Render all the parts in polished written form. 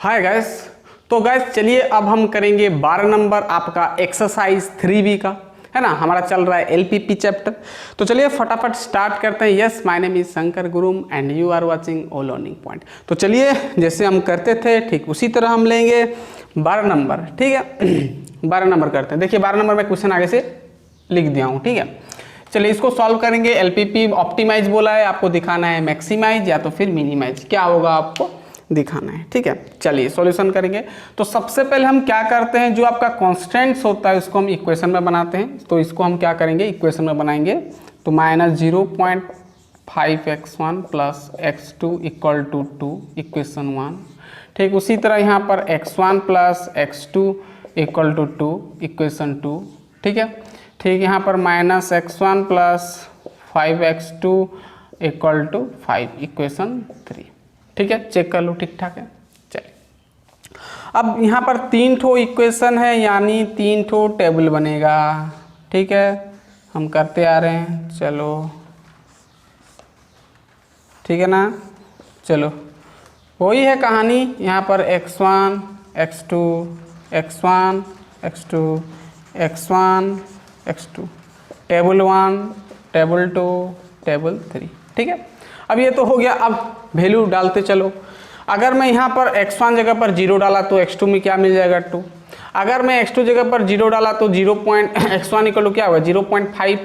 Hi guys. तो gas चलिए अब हम करेंगे 12 नंबर आपका एक्सरसाइज 3B का, है ना। हमारा चल रहा है LPP चैप्टर। तो चलिए फटाफट स्टार्ट करते हैं। Yes, my name is Shankar गुरुम and you are watching O learning point. तो चलिए जैसे हम करते थे ठीक उसी तरह हम लेंगे 12 नंबर, ठीक है। 12 नंबर करते हैं। देखिए 12 नंबर में क्वेश्चन आगे से लिख दिया हूँ, ठीक है। चलिए इसको सॉल्व करेंगे। LPP ऑप्टिमाइज बोला है, आपको दिखाना है मैक्सिमाइज या तो फिर मिनिमाइज, क्या होगा आपको दिखाना है, ठीक है। चलिए सॉल्यूशन करेंगे। तो सबसे पहले हम क्या करते हैं, जो आपका कॉन्स्टेंट्स होता है उसको हम इक्वेशन में बनाते हैं। तो इसको हम क्या करेंगे, इक्वेशन में बनाएंगे। तो -0.5x1 plus x2 equal to 2 equation 1। ठीक उसी तरह यहाँ पर x1 plus x2 equal to 2 equation 2, ठीक है। ठीक यहाँ पर -x1 plus 5x2 equal to 5 equation 3, ठीक है। चेक कर लो ठीक ठाक है। चलिए अब यहाँ पर 3 ठो इक्वेशन है, यानी 3 ठो टेबल बनेगा, ठीक है। हम करते आ रहे हैं, चलो ठीक है ना। चलो वही है कहानी। यहाँ पर x1 x2 x1 x2 x1 x2 table 1 table 2 table 3, ठीक है। अब ये तो हो गया। अब वैल्यू डालते चलो। अगर मैं यहाँ पर x1 जगह पर 0 डाला तो x2 में क्या मिल जाएगा 2। अगर मैं x2 जगह पर 0 डाला तो x1 इक्वल टू क्या होगा 0.5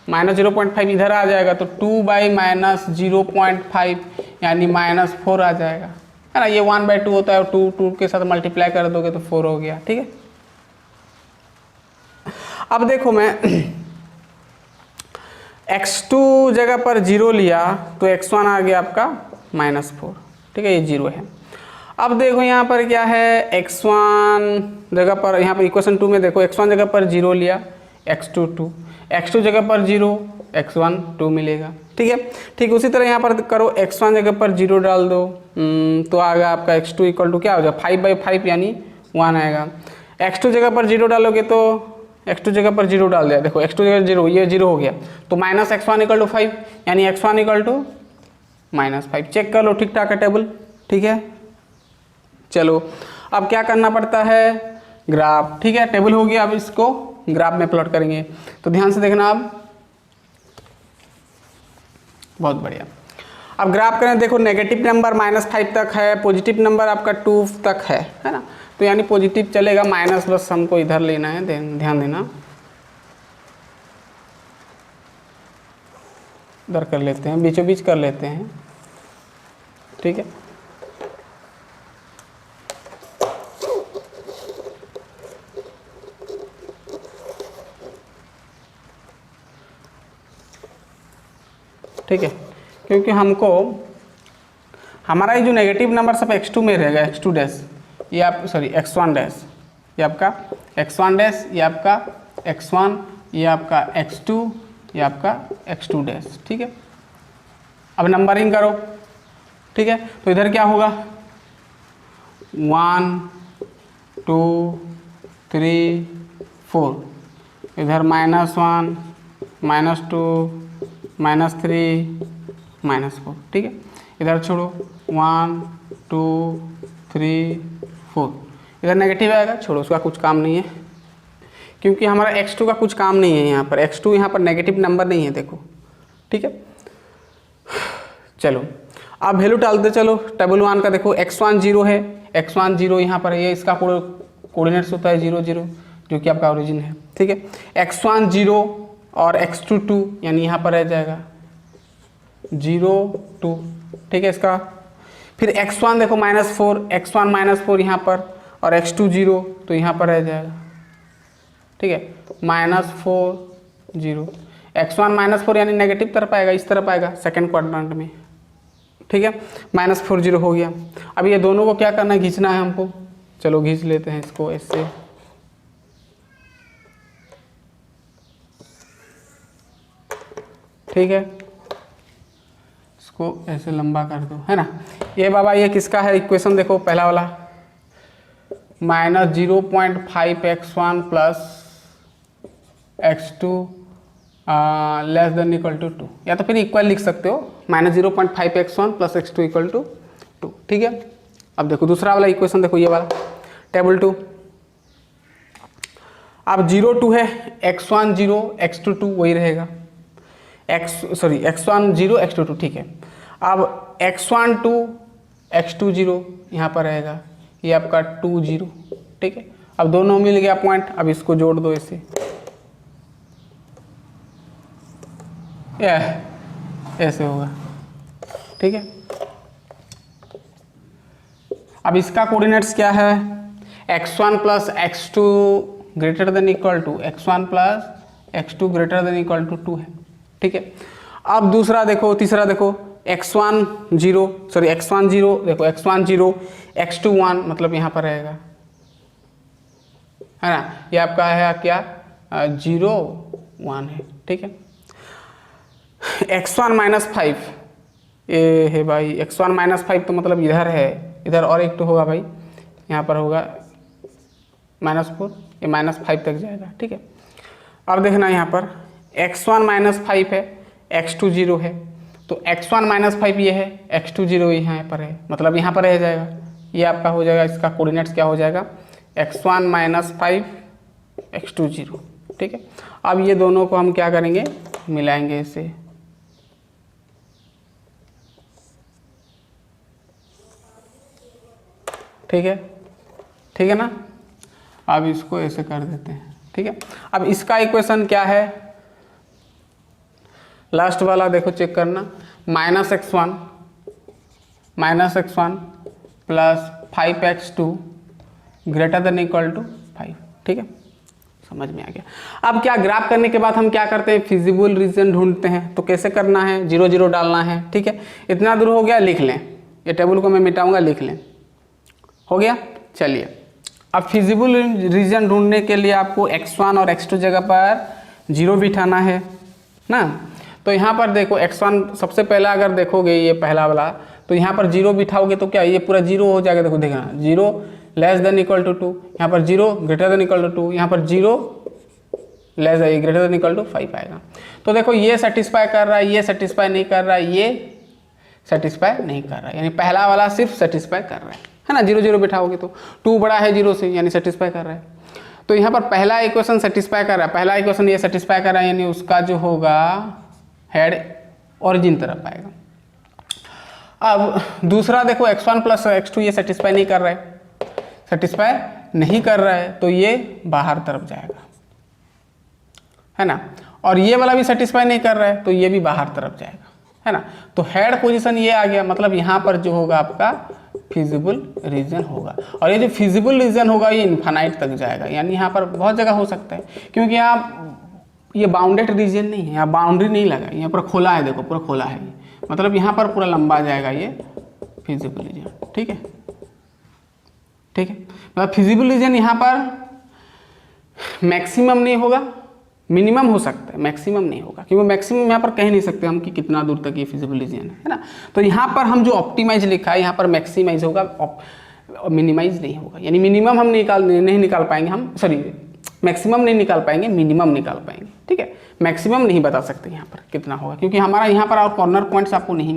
माइनस 0.5 इधर आ जाएगा, तो 2 बाई माइनस 0.5 यानी -4 आ जाएगा, है ना। ये 1/2 होता है, 2 के साथ मल्टीप्लाई कर दोगे तो 4 हो गया, ठीक है। अब देखो मैं x2 जगह पर 0 लिया तो x1 आ गया आपका -4, ठीक है, ये 0 है। अब देखो यहाँ पर क्या है, x1 जगह पर, यहाँ पर इक्वेशन 2 में देखो x1 जगह पर 0 लिया, x2 2, x2 जगह पर 0, x1 2 मिलेगा, ठीक है। ठीक उसी तरह यहाँ पर करो, x1 जगह पर 0 डाल दो, तो आएगा आपका x2 इक्वल टू क्या हो जाएगा 5/5 यानी 1 आएगा। x2 जगह पर 0 डालोगे तो x2 जगह पर 0 डाल दिया, देखो x2 जगह 0, ये 0 हो गया, तो -x1 इक्वल टू 5 यानी x1 इक्वल टू -5। चेक कर लो ठीक ठाक है टेबल, ठीक है। चलो अब क्या करना पड़ता है, ग्राफ, ठीक है। टेबल हो गया, अब इसको ग्राफ में प्लॉट करेंगे। तो ध्यान से देखना अब, बहुत बढ़िया। अब ग्राफ करें, देखो नेगेटिव नंबर -5 तक है, पॉजिटिव नंबर आपका 2 तक है ना। तो यानी पॉजिटिव चलेगा, माइनस बस हमको इधर लेना है, ध्यान देना। इधर कर लेते हैं, बीचों बीच कर लेते हैं, ठीक है। ठीक है, क्योंकि हमको हमारा ये जो नेगेटिव नंबर सब x2 में रहेगा, x2 डैश, ये आप सॉरी x1 डैश, ये आपका x1 डैश, ये आपका x1, ये आपका x2, ये आपका x2 डैश, ठीक है। अब नंबरिंग करो, ठीक है। तो इधर क्या होगा 1 2 3 4, इधर -1 -2 -3 -4, ठीक है। इधर छोड़ो 1 2 3 4, इधर नेगेटिव आएगा, छोड़ो उसका कुछ काम नहीं है, क्योंकि हमारा x2 का कुछ काम नहीं है यहाँ पर। x2 यहाँ पर नेगेटिव नंबर नहीं है, देखो, ठीक है। चलो अब वैल्यू डालते चलो। टेबल 1 का देखो x1 0 है, x1 0 यहाँ पर ये इसका कोऑर्डिनेट्स होता है 0 0, जो कि आपका ओरिजिन है, ठीक है। x1 0 और x2 2 यानी यहाँ पर रह जाएगा 0 2, ठीक है इसका। फिर x1 देखो -4, x1 -4 यहाँ पर, और x2 0 तो यहाँ पर रह जाएगा, ठीक है, -4 0। x1 -4 यानी नेगेटिव तरफ आएगा, इस तरफ आएगा सेकंड क्वाड्रेंट में, ठीक है। -4 0 हो गया। अब ये दोनों को क्या करना है, खींचना है हमको। चलो खींच लेते हैं इसको ऐसे, ठीक है। इसको ऐसे लंबा कर दो, है ना। ये बाबा ये किसका है इक्वेशन, देखो पहला वाला -0.5x1 plus x2 less than equal to 2, या तो फिर इक्वल लिख सकते हो, -0.5x1 plus x2 equal to 2, ठीक है। अब देखो दूसरा वाला इक्वेशन देखो, ये वाला टेबल 2। अब 0 2 है, x1 0 x2 2 वही रहेगा, x1 0 x2 2, ठीक है। अब x1 2 x2 0 यहाँ पर रहेगा, ये आपका 2 0, ठीक है। अब दोनों मिल गया पॉइंट, अब इसको जोड़ दो ऐसे, ऐसे होगा, ठीक है। अब इसका कोऑर्डिनेट्स क्या है, x1 plus x2 greater than equal to x1 plus x2 greater than equal to 2 है, ठीक है। अब दूसरा देखो, तीसरा देखो, x1 0 देखो, x1 0 x2 1, मतलब यहाँ पर रहेगा, है ना, ये आपका है क्या 0 1 है, ठीक है। x1 माइनस 5, ये है भाई x1 माइनस 5, तो मतलब इधर है, इधर और एक तो होगा भाई, यहाँ पर होगा -4, ये -5 तक जाएगा, ठीक है। अब देखना यहाँ पर x1 माइनस 5 है, x2 0 है, तो x1 माइनस 5 ये है, x2 0 यहाँ पर है, मतलब यहाँ पर रह जाएगा, ये आपका हो जाएगा, इसका कोऑर्डिनेट्स क्या हो जाएगा, x1 माइनस 5 x2 0, ठीक है। अब ये दोनों को हम क्या करेंगे, मिलाएंगे इसे, ठीक है, ठीक है ना। अब इसको ऐसे कर देते हैं, ठीक है। अब इसका इक्वेशन क्या है, लास्ट वाला देखो चेक करना, -x1 plus 5x2 greater than equal to 5, ठीक है, समझ में आ गया। अब क्या ग्राफ करने के बाद हम क्या करते हैं, फिजिबल रीजन ढूंढते हैं, तो कैसे करना है, 0 0 डालना है, ठीक है। इतना दूर हो गया, लिख लें, ये टेबल को मैं मिटाऊंगा, लिख लें, हो गया। चलिए, अब फिजिबल रीजन ढूंढने के लिए आपको x1 और x2 जगह पर 0 बिठाना है ना। तो यहाँ पर देखो x1 सबसे पहला अगर देखोगे, ये पहला वाला, तो यहाँ पर 0 बिठाओगे तो क्या ये पूरा 0 हो जाएगा, देखो देखना 0 लेस देन इक्वल टू 2, यहाँ पर 0 ग्रेटर देन इक्वल टू 2, यहाँ पर 0 less greater than equal to 5 आएगा। तो देखो ये सेटिस्फाई कर रहा है, ये सेटिस्फाई नहीं कर रहा है, ये सेटिस्फाई नहीं कर रहा है, यानी पहला वाला सिर्फ सेटिस्फाई कर रहा है ना। 0 0 बिठाओगे तो 2 बड़ा है 0 से, यानी सेटिस्फाई कर रहा है। तो यहाँ पर पहला इक्वेशन सेटिस्फाई कर रहा है, पहला इक्वेशन ये सेटिस्फाई कर रहा है, यानी उसका जो होगा हेड ओरिजिन तरफ आएगा। अब दूसरा देखो x1 प्लस x2 ये सेटिस्फाई नहीं कर रहा है, सेटिस्फाई नहीं कर रहा है, तो ये बाहर तरफ जाएगा, है ना। और ये वाला भी सेटिस्फाई नहीं कर रहा है, तो ये भी बाहर तरफ जाएगा, है ना। तो हेड पोजीशन ये आ गया, मतलब यहाँ पर जो होगा आपका फिजिबल रीजन होगा। और ये जो फिजिबल रीजन होगा ये इन्फानाइट तक जाएगा, यानी यहाँ पर बहुत जगह हो सकता है, क्योंकि यहाँ ये बाउंडेड रीजन नहीं है, यहाँ बाउंड्री नहीं लगा, यहाँ पर खोला है, देखो पूरा खोला है, मतलब यहाँ पर पूरा लंबा जाएगा ये फिजिबल रीजन, ठीक है, ठीक है। मतलब फिजिबल रीजन यहाँ पर मैक्सिमम नहीं होगा, मिनिमम हो सकता है, मैक्सिमम नहीं होगा, क्योंकि मैक्सिमम यहाँ पर कह नहीं सकते हम कि कितना दूर तक ये फिजिबल रीजन है ना। तो यहाँ पर हम जो ऑप्टिमाइज लिखा है, यहाँ पर मैक्सिमाइज होगा, मिनिमाइज नहीं होगा, यानी मिनिमम हम नहीं निकाल पाएंगे, हम सॉरी मैक्सिमम नहीं निकाल पाएंगे, मिनिमम निकाल पाएंगे, ठीक है। मैक्सिमम नहीं बता सकते यहाँ पर कितना होगा, क्योंकि हमारा यहाँ पर और कॉर्नर पॉइंट्स आपको नहीं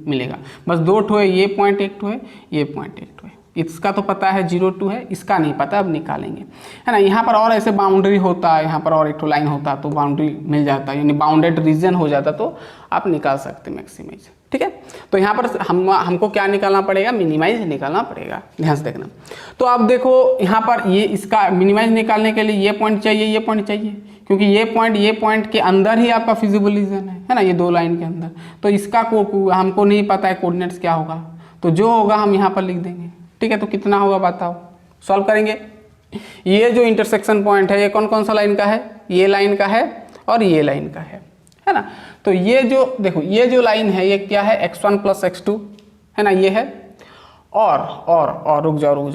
मिलेगा, बस 2 ठो है, ये पॉइंट 1 ठो है, ये पॉइंट 1 ठो है। इसका तो पता है 0 2 है, इसका नहीं पता, अब निकालेंगे, है ना। यहाँ पर और ऐसे बाउंड्री होता है, यहाँ पर और एक ठो लाइन होता तो बाउंड्री मिल जाता है, यानी बाउंडेड रीजन हो जाता, तो आप निकाल सकते मैक्सिमाइज, ठीक है। तो यहाँ पर हमको क्या निकालना पड़ेगा, मिनिमाइज निकालना पड़ेगा, ध्यान से देखना। तो आप देखो यहाँ पर ये इसका मिनिमाइज निकालने के लिए ये पॉइंट चाहिए, ये पॉइंट चाहिए, क्योंकि ये पॉइंट के अंदर ही आपका फिजिबल रीजन है ना, ये 2 लाइन के अंदर। तो इसका हमको नहीं पता है कोऑर्डिनेट्स क्या होगा, तो जो होगा हम यहाँ पर लिख देंगे, ठीक है। तो कितना होगा बताओ, सॉल्व करेंगे। ये जो इंटरसेक्शन पॉइंट है, ये कौन कौन सा लाइन का है, ये लाइन का है और ये लाइन का है ना। तो ये जो देखो, ये जो लाइन है ये क्या है, x1 प्लस x2 है ना, ये है। और रुक जाओ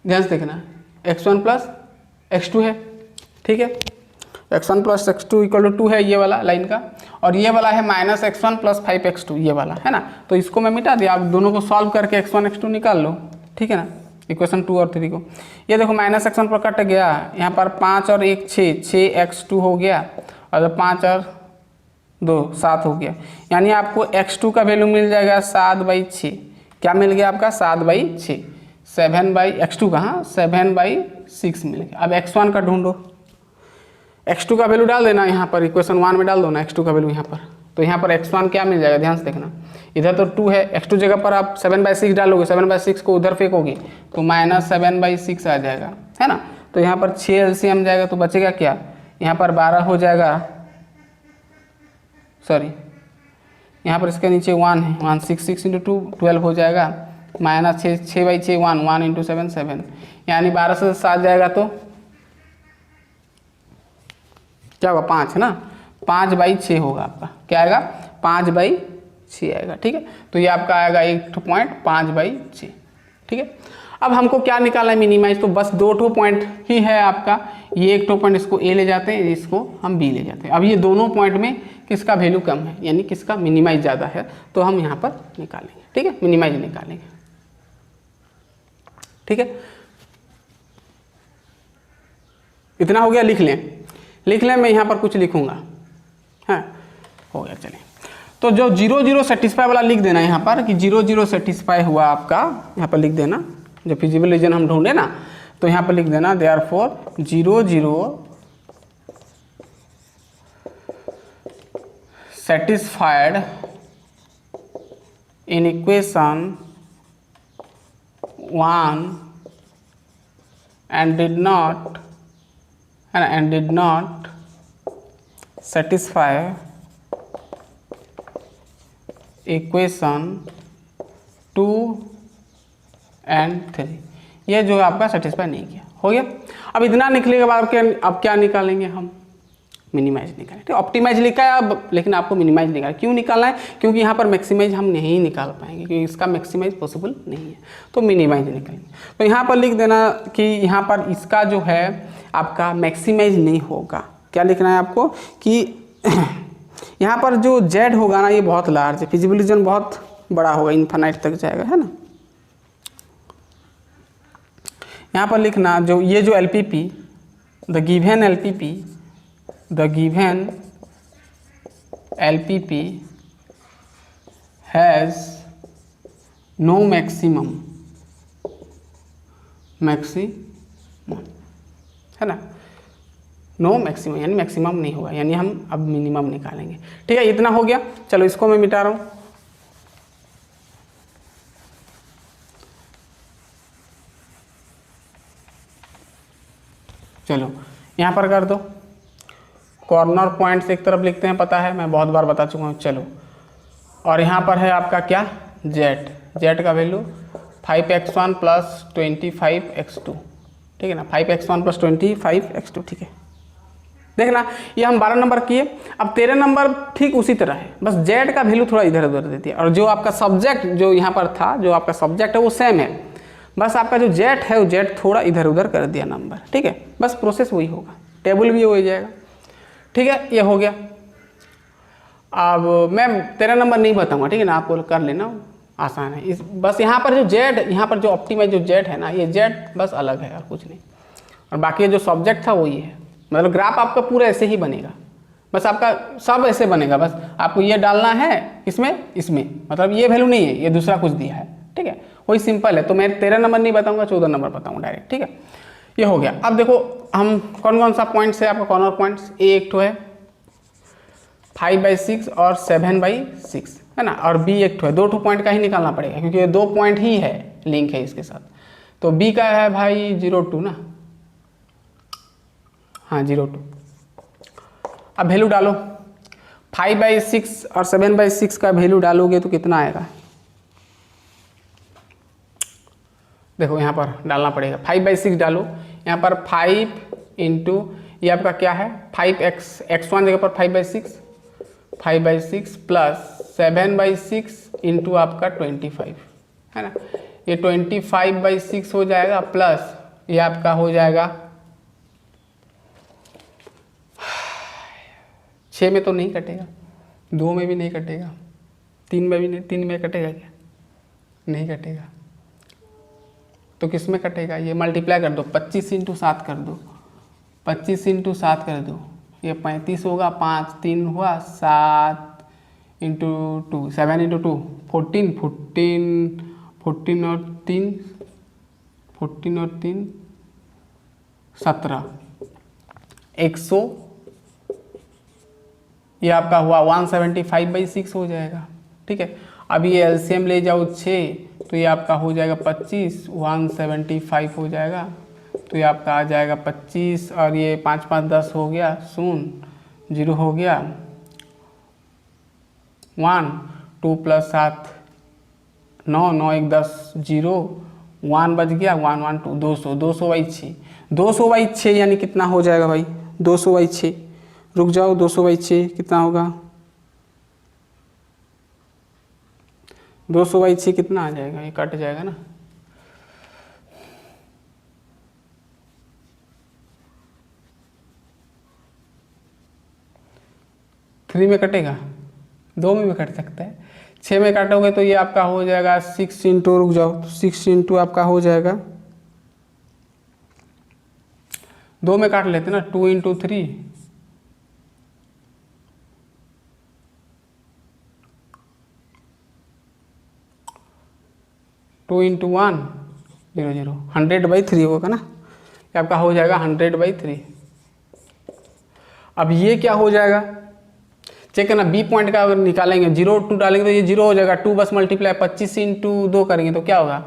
ध्यान से देखना, x1 प्लस x2 है, ठीक है। x1 plus x2 equal to 2 है ये वाला लाइन का, और ये वाला है -x1 प्लस 5x2 ये वाला, है ना। तो इसको मैं मिटा दिया, आप दोनों को सॉल्व करके x1 x2 निकाल लो, ठीक है ना, इक्वेशन 2 और 3 को। ये देखो -x1 पर कट गया, यहाँ पर 5 और 1 6x2 हो गया, और 5 और 2 7 हो गया, यानी आपको x2 का वैल्यू मिल जाएगा 7/6, क्या मिल गया आपका 7/6, 7/x2 कहाँ 7/6 मिल गया। अब x1 का ढूंढो, x2 का वैल्यू डाल देना यहाँ पर, इक्वेशन 1 में डाल दो ना x2 का वैल्यू यहाँ पर, तो यहाँ पर x1 क्या मिल जाएगा, ध्यान से देखना, इधर तो 2 है, x2 जगह पर आप 7/6 डालोगे, 7/6 को उधर फेंकोगे तो -7/6 आ जाएगा, है ना। तो यहाँ पर 6 LCM जाएगा तो बचेगा क्या, यहाँ पर 12 हो जाएगा, सॉरी यहाँ पर इसके नीचे 1 है, 1 6 6 × 2 12 हो जाएगा, -6 6/6 1 1 × 7 7, यानी 12 से 7 जाएगा तो क्या होगा 5 है ना, 5/6 होगा आपका, क्या आएगा 5/6 आएगा, ठीक है। तो ये आपका आएगा 1.5/6, ठीक है। अब हमको क्या निकालना है मिनिमाइज, तो बस 2 पॉइंट ही है आपका, ये 1 पॉइंट इसको ए ले जाते हैं, इसको हम बी ले जाते हैं। अब ये दोनों पॉइंट में किसका वैल्यू कम है, यानी किसका मिनिमाइज ज़्यादा है, तो हम यहाँ पर निकालेंगे, ठीक है, मिनिमाइज निकालेंगे, ठीक है। इतना हो गया, लिख लें, मैं यहाँ पर कुछ लिखूँगा, हाँ हो गया, चलिए। तो जो 0 0 सेटिस्फाई वाला लिख देना यहाँ पर कि 0 0 सेटिस्फाई हुआ आपका, यहाँ पर लिख देना, जो फिजिबल रीजन हम ढूंढे ना, तो यहाँ पर लिख देना therefore 0 0 satisfied in equation 1 and did not satisfy equation 2 and 3, ये जो है आपका सेटिस्फाई नहीं किया, हो गया। अब इतना निकलने के बाद अब क्या निकालेंगे हम, मिनिमाइज निकालें, ठीक, ऑप्टिमाइज लिखा है अब, लेकिन आपको मिनिमाइज निकालना, क्यों निकालना है, क्योंकि यहाँ पर मैक्सिमाइज हम नहीं निकाल पाएंगे, क्योंकि इसका मैक्सिमाइज पॉसिबल नहीं है, तो मिनिमाइज निकालेंगे। तो यहाँ पर लिख देना कि यहाँ पर इसका जो है आपका मैक्सिमाइज नहीं होगा, क्या लिखना है आपको कि यहाँ पर जो जेड होगा ना, ये बहुत लार्ज है, फिजिबल रीजन बहुत बड़ा होगा, इन्फिनाइट तक जाएगा, है ना। यहाँ पर लिखना जो ये जो LPP, the given LPP has no maximum, है ना, नो मैक्सिमम यानी मैक्सिमम नहीं होगा, यानी हम अब मिनिमम निकालेंगे, ठीक है। इतना हो गया, चलो इसको मैं मिटा रहा हूँ, चलो यहाँ पर कर दो, कॉर्नर पॉइंट्स एक तरफ लिखते हैं, पता है मैं बहुत बार बता चुका हूँ, चलो। और यहाँ पर है आपका क्या, जेड का वैल्यू 5x1 + 25x2, ठीक है ना, 5x1 + 25x2, ठीक है। देखना ये हम 12 नंबर किए, अब 13 नंबर ठीक उसी तरह है, बस जेड का वैल्यू थोड़ा इधर उधर दे दिया, और जो आपका सब्जेक्ट जो यहाँ पर था, जो आपका सब्जेक्ट है वो सेम है, बस आपका जो जेड है वो जेड थोड़ा इधर उधर कर दिया नंबर, ठीक है, बस प्रोसेस वही होगा, टेबल भी हो जाएगा, ठीक है। ये हो गया। अब मैं 13 नंबर नहीं बताऊंगा, ठीक है ना, आपको कर लेना, आसान है। इस बस यहाँ पर जो जेड, यहाँ पर जो ऑप्टिमाइज जो जेड है ना, ये जेड बस अलग है और कुछ नहीं, और बाकी जो सब्जेक्ट था वही है, मतलब ग्राफ आपका पूरा ऐसे ही बनेगा, बस आपका सब ऐसे बनेगा, बस आपको ये डालना है इसमें मतलब ये वैल्यू नहीं है, ये दूसरा कुछ दिया है, ठीक है, वही सिंपल है। तो मैं 13 नंबर नहीं बताऊंगा, 14 नंबर बताऊंगा डायरेक्ट, ठीक है। ये हो गया। अब देखो हम कौन सा पॉइंट्स है आपका, कॉर्नर पॉइंट्स, ए एक ठो है 5/6 और 7/6, है ना, और बी एक ठो है, 2 पॉइंट का ही निकालना पड़ेगा, क्योंकि ये 2 पॉइंट ही है, लिंक है इसके साथ। तो बी का है भाई 0.2 ना, हाँ 0.2। अब वैल्यू डालो, 5/6 और 7/6 का वैल्यू डालोगे तो कितना आएगा, देखो यहाँ पर डालना पड़ेगा, 5/6 डालो, यहाँ पर 5 × ये आपका क्या है 5x1 जगह पर 5/6 प्लस 7/6 इंटू आपका 25, है ना, ये 25/6 हो जाएगा, प्लस ये आपका हो जाएगा 6 में तो नहीं कटेगा, 2 में भी नहीं कटेगा, 3 में भी नहीं, 3 में कटेगा क्या, नहीं कटेगा, तो किस में कटेगा, ये मल्टीप्लाई कर दो, 25 × 7 कर दो, 25 × 7 कर दो, ये 35 होगा, 5 3 हुआ, 7 × 2 7 × 2 14 14 14 और 3 17 100, ये आपका हुआ 175/6 हो जाएगा। ठीक है, अब ये एलसीएम ले जाओ 6, तो ये आपका हो जाएगा 25, 175 हो जाएगा, तो ये आपका आ जाएगा 25, और ये 5 5 10 हो गया, 0 हो गया, 1 2 + 7 9 9 1 10 0 1 बच गया, 1 1 2 200 200/6 200/6 यानी कितना हो जाएगा भाई? 200/6, रुक जाओ, 200/6 कितना होगा? 200/6 कितना आ जाएगा? ये कट जाएगा ना, थ्री में कटेगा, 2 में भी कट सकता है, 6 में काटोगे तो ये आपका हो जाएगा 6 इंटू, रुक जाओ, 6 इंटू आपका हो जाएगा, 2 में काट लेते ना, 2 इंटू 3, 2 इंटू 1 0 0, 100/3 होगा ना, ये आपका हो जाएगा 100/3। अब ये क्या हो जाएगा, चेक करना, बी पॉइंट का अगर निकालेंगे 0 2 डालेंगे तो ये 0 हो जाएगा, 2 बस मल्टीप्लाई 25 इंटू 2 करेंगे तो क्या होगा,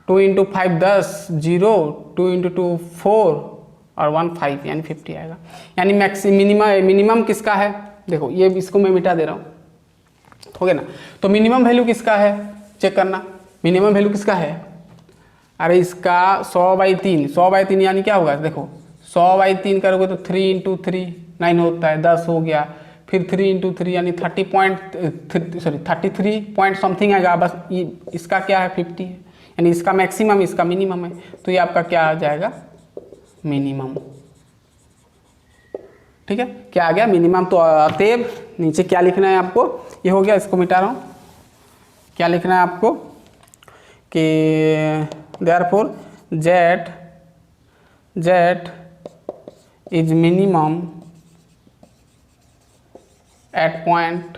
2 इंटू 5 10 0, 2 इंटू 2 4 और 1 5 यानी 50 आएगा। यानी मिनिमम किसका है, देखो ये इसको मैं मिटा दे रहा हूँ, हो गया ना। तो मिनिमम वैल्यू किसका है, चेक करना, मिनिमम वैल्यू किसका है, अरे इसका 100/3, 100/3 यानी क्या होगा, देखो 100/3 करोगे तो 3 इंटू 3 9 होता है, 10 हो गया, फिर 3 इंटू 3 यानी 33 पॉइंट समथिंग आएगा, बस इसका क्या है 50 है, यानी इसका मैक्सिमम इसका मिनिमम है, तो ये आपका क्या आ जाएगा, मिनिमम। ठीक है, क्या आ गया, मिनिमम। तो अतएव नीचे क्या लिखना है आपको, ये हो गया, इसको मिटा रहा हूँ, क्या लिखना है आपको कि therefore Z is minimum at point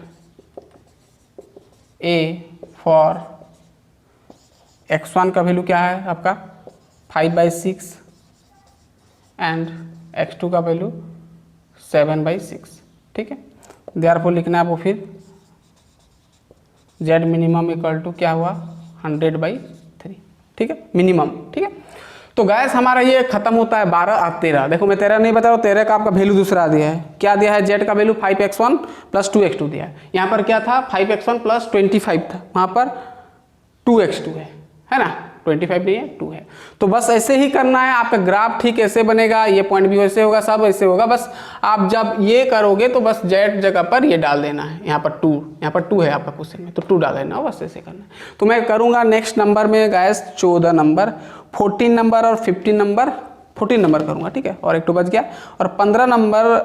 A for x1 का वैल्यू क्या है आपका 5/6 एंड x2 का वैल्यू 7/6। ठीक है, देयरफॉर लिखना है आपको फिर Z मिनिमम इक्वल टू क्या हुआ 100/3। ठीक है, मिनिमम। ठीक है, तो गैस हमारा ये खत्म होता है 12 और 13। देखो मैं 13 नहीं बता रहा हूँ, 13 का आपका वैल्यू दूसरा दिया है, क्या दिया है, Z का वैल्यू 5x1 + 2x2 दिया है। यहाँ पर क्या था 5x1 + 25 था, वहाँ पर 2x2 है ना, 25 नहीं है 2 है। तो बस ऐसे ही करना है, आपका ग्राफ ठीक ऐसे बनेगा, ये पॉइंट भी वैसे होगा, सब ऐसे होगा। बस आप जब ये करोगे तो बस Z जगह पर ये डाल देना है, यहाँ पर 2, यहाँ पर 2 है आपका क्वेश्चन में, तो 2 डाल देना, बस ऐसे करना है। तो मैं करूँगा नेक्स्ट नंबर में गैस 14 नंबर, 14 नंबर और 15 नंबर, 14 नंबर करूँगा। ठीक है, और एक तो बच गया, और 15 नंबर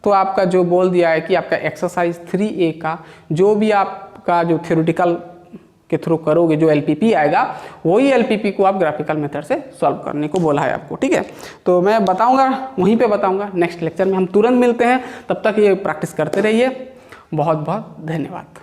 तो आपका जो बोल दिया है कि आपका एक्सरसाइज 3A का जो भी आपका जो थ्योरेटिकल के थ्रू करोगे, जो LPP आएगा वही LPP को आप ग्राफिकल मेथड से सॉल्व करने को बोला है आपको। ठीक है, तो मैं बताऊंगा, वहीं पे बताऊंगा, नेक्स्ट लेक्चर में हम तुरंत मिलते हैं, तब तक ये प्रैक्टिस करते रहिए। बहुत बहुत धन्यवाद।